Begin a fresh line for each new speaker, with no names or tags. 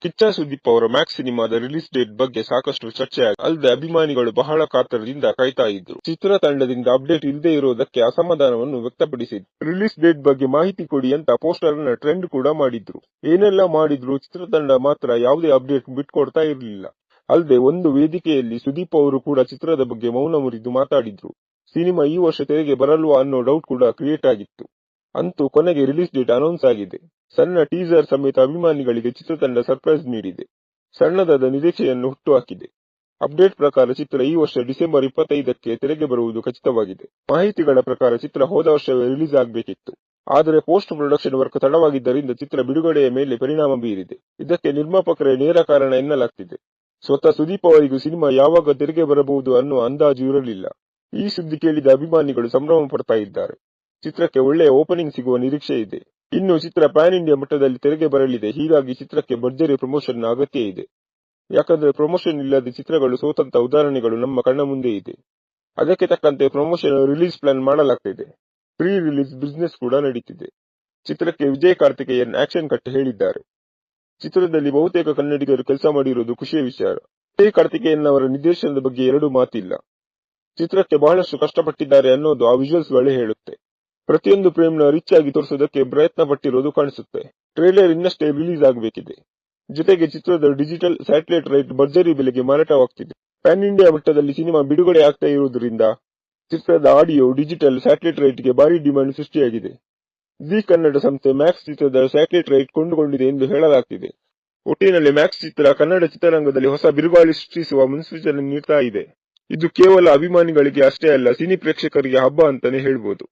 ಕಿಚ್ಚ ಸುದೀಪ್ ಅವರ ಮ್ಯಾಕ್ಸ್ ಸಿನಿಮಾದ release date ಬಗ್ಗೆ ಸಾಕಷ್ಟು ಚರ್ಚೆಯಾಗಿದೆ. ಅಲ್ಲದೆ ಅಭಿಮಾನಿಗಳು ಬಹಳ ಕಾತರದಿಂದ ಕಾಯ್ತಾ ಇದ್ರು. ಚಿತ್ರತಂಡದಿಂದ ಅಪ್ಡೇಟ್ ಇಲ್ಲದೆ ಇರೋದಕ್ಕೆ ಅಸಮಾಧಾನವನ್ನು ವ್ಯಕ್ತಪಡಿಸಿದ್ರು. ರಿಲೀಸ್ ಡೇಟ್ ಬಗ್ಗೆ ಮಾಹಿತಿ ಕೊಡಿ ಅಂತ ಪೋಸ್ಟರ್ ಅನ್ನ ಟ್ರೆಂಡ್ ಕೂಡ ಮಾಡಿದ್ರು. ಏನೆಲ್ಲ ಮಾಡಿದ್ರು, ಚಿತ್ರತಂಡ ಮಾತ್ರ ಯಾವುದೇ ಅಪ್ಡೇಟ್ ಬಿಟ್ಕೊಡ್ತಾ ಇರಲಿಲ್ಲ. ಅಲ್ಲದೆ ಒಂದು ವೇದಿಕೆಯಲ್ಲಿ ಸುದೀಪ್ ಅವರು ಕೂಡ ಚಿತ್ರದ ಬಗ್ಗೆ ಮೌನ ಮುರಿದು ಮಾತಾಡಿದ್ರು. ಸಿನಿಮಾ ಈ ವರ್ಷ ತೆರೆಗೆ ಬರಲ್ವಾ ಅನ್ನೋ ಡೌಟ್ ಕೂಡ ಕ್ರಿಯೇಟ್ ಆಗಿತ್ತು. ಅಂತೂ ಕೊನೆಗೆ ರಿಲೀಸ್ ಡೇಟ್ ಅನೌನ್ಸ್ ಆಗಿದೆ. ಸಣ್ಣ ಟೀಸರ್ ಸಮೇತ ಅಭಿಮಾನಿಗಳಿಗೆ ಚಿತ್ರತಂಡ ಸರ್ಪ್ರೈಸ್ ನೀಡಿದೆ. ಸಣ್ಣದಾದ ನಿರೀಕ್ಷೆಯನ್ನು ಹುಟ್ಟುಹಾಕಿದೆ. ಅಪ್ಡೇಟ್ ಪ್ರಕಾರ ಚಿತ್ರ ಈ ವರ್ಷ ಡಿಸೆಂಬರ್ 25ಕ್ಕೆ ತೆರೆಗೆ ಬರುವುದು ಖಚಿತವಾಗಿದೆ. ಮಾಹಿತಿಗಳ ಪ್ರಕಾರ ಚಿತ್ರ ಹೋದ ವರ್ಷವೇ ರಿಲೀಸ್ ಆಗಬೇಕಿತ್ತು. ಆದರೆ ಪೋಸ್ಟ್ ಪ್ರೊಡಕ್ಷನ್ ವರ್ಕ್ ತಡವಾಗಿದ್ದರಿಂದ ಚಿತ್ರ ಬಿಡುಗಡೆಯ ಮೇಲೆ ಪರಿಣಾಮ ಬೀರಿದೆ. ಇದಕ್ಕೆ ನಿರ್ಮಾಪಕರೇ ನೇರ ಕಾರಣ ಎನ್ನಲಾಗ್ತಿದೆ. ಸ್ವತಃ ಸುದೀಪ್ ಅವರಿಗೂ ಸಿನಿಮಾ ಯಾವಾಗ ತೆರೆಗೆ ಬರಬಹುದು ಅನ್ನುವ ಅಂದಾಜು ಇರಲಿಲ್ಲ. ಈ ಸುದ್ದಿ ಕೇಳಿದ ಅಭಿಮಾನಿಗಳು ಸಂಭ್ರಮ ಪಡ್ತಾ ಇದ್ದಾರೆ. ಚಿತ್ರಕ್ಕೆ ಒಳ್ಳೆಯ ಓಪನಿಂಗ್ ಸಿಗುವ ನಿರೀಕ್ಷೆ ಇದೆ. ಇನ್ನು ಚಿತ್ರ ಪ್ಯಾನ್ ಇಂಡಿಯಾ ಮಟ್ಟದಲ್ಲಿ ತೆರೆಗೆ ಬರಲಿದೆ. ಹೀಗಾಗಿ ಚಿತ್ರಕ್ಕೆ ಭರ್ಜರಿ ಪ್ರಮೋಷನ್ ಅಗತ್ಯ ಇದೆ. ಯಾಕಂದ್ರೆ ಪ್ರಮೋಷನ್ ಇಲ್ಲದೆ ಚಿತ್ರಗಳು ಸೋತಂತ ಉದಾಹರಣೆಗಳು ನಮ್ಮ ಕಣ್ಣ ಮುಂದೆ ಇದೆ. ಅದಕ್ಕೆ ತಕ್ಕಂತೆ ಪ್ರಮೋಷನ್ ರಿಲೀಸ್ ಪ್ಲಾನ್ ಮಾಡಲಾಗ್ತಿದೆ. ಪ್ರೀ ರಿಲೀಸ್ ಬಿಸ್ನೆಸ್ ಕೂಡ ನಡೀತಿದೆ. ಚಿತ್ರಕ್ಕೆ ವಿಜಯ್ ಕಾರ್ತಿಕೇಯನ್ ಆಕ್ಷನ್ ಕಟ್ ಹೇಳಿದ್ದಾರೆ. ಚಿತ್ರದಲ್ಲಿ ಬಹುತೇಕ ಕನ್ನಡಿಗರು ಕೆಲಸ ಮಾಡಿರುವುದು ಖುಷಿಯ ವಿಚಾರ. ವಿಜಯ್ ಕಾರ್ತಿಕೇಯನ್ ಅವರ ನಿರ್ದೇಶನದ ಬಗ್ಗೆ ಎರಡು ಮಾತಿಲ್ಲ. ಚಿತ್ರಕ್ಕೆ ಬಹಳಷ್ಟು ಕಷ್ಟಪಟ್ಟಿದ್ದಾರೆ ಅನ್ನೋದು ಆ ವಿಜುವಲ್ಸ್ ಗಳೇ ಹೇಳುತ್ತೆ. ಪ್ರತಿಯೊಂದು ಫ್ರೇಮ್ನ ರಿಚ್ ಆಗಿ ತೋರಿಸೋದಕ್ಕೆ ಪ್ರಯತ್ನ ಪಟ್ಟಿರೋದು ಕಾಣಿಸುತ್ತೆ. ಟ್ರೇಲರ್ ಇನ್ನಷ್ಟೇ ರಿಲೀಸ್ ಆಗಬೇಕಿದೆ. ಜೊತೆಗೆ ಚಿತ್ರದ ಡಿಜಿಟಲ್ ಸ್ಯಾಟಲೈಟ್ ರೈಟ್ ಭರ್ಜರಿ ಬೆಲೆಗೆ ಮಾರಾಟವಾಗ್ತಿದೆ. ಪ್ಯಾನ್ ಇಂಡಿಯಾ ಮಟ್ಟದಲ್ಲಿ ಸಿನಿಮಾ ಬಿಡುಗಡೆ ಆಗ್ತಾ ಇರುವುದರಿಂದ ಚಿತ್ರದ ಆಡಿಯೋ ಡಿಜಿಟಲ್ ಸ್ಯಾಟಲೈಟ್ ರೈಟ್ಗೆ ಭಾರಿ ಡಿಮ್ಯಾಂಡ್ ಸೃಷ್ಟಿಯಾಗಿದೆ. ಜಿ ಕನ್ನಡ ಸಂಸ್ಥೆ ಮ್ಯಾಕ್ಸ್ ಚಿತ್ರದ ಸ್ಯಾಟಲೈಟ್ ರೈಟ್ ಕೊಂಡುಕೊಂಡಿದೆ ಎಂದು ಹೇಳಲಾಗ್ತಿದೆ. ಒಟ್ಟಿನಲ್ಲಿ ಮ್ಯಾಕ್ಸ್ ಚಿತ್ರ ಕನ್ನಡ ಚಿತ್ರರಂಗದಲ್ಲಿ ಹೊಸ ಬಿರುಗಾಳಿ ಸೃಷ್ಟಿಸುವ ಮುನ್ಸೂಚನೆ ನೀಡ್ತಾ ಇದೆ. ಇದು ಕೇವಲ ಅಭಿಮಾನಿಗಳಿಗೆ ಅಷ್ಟೇ ಅಲ್ಲ, ಸಿನಿ ಪ್ರೇಕ್ಷಕರಿಗೆ ಹಬ್ಬ ಅಂತಾನೆ ಹೇಳ್ಬೋದು.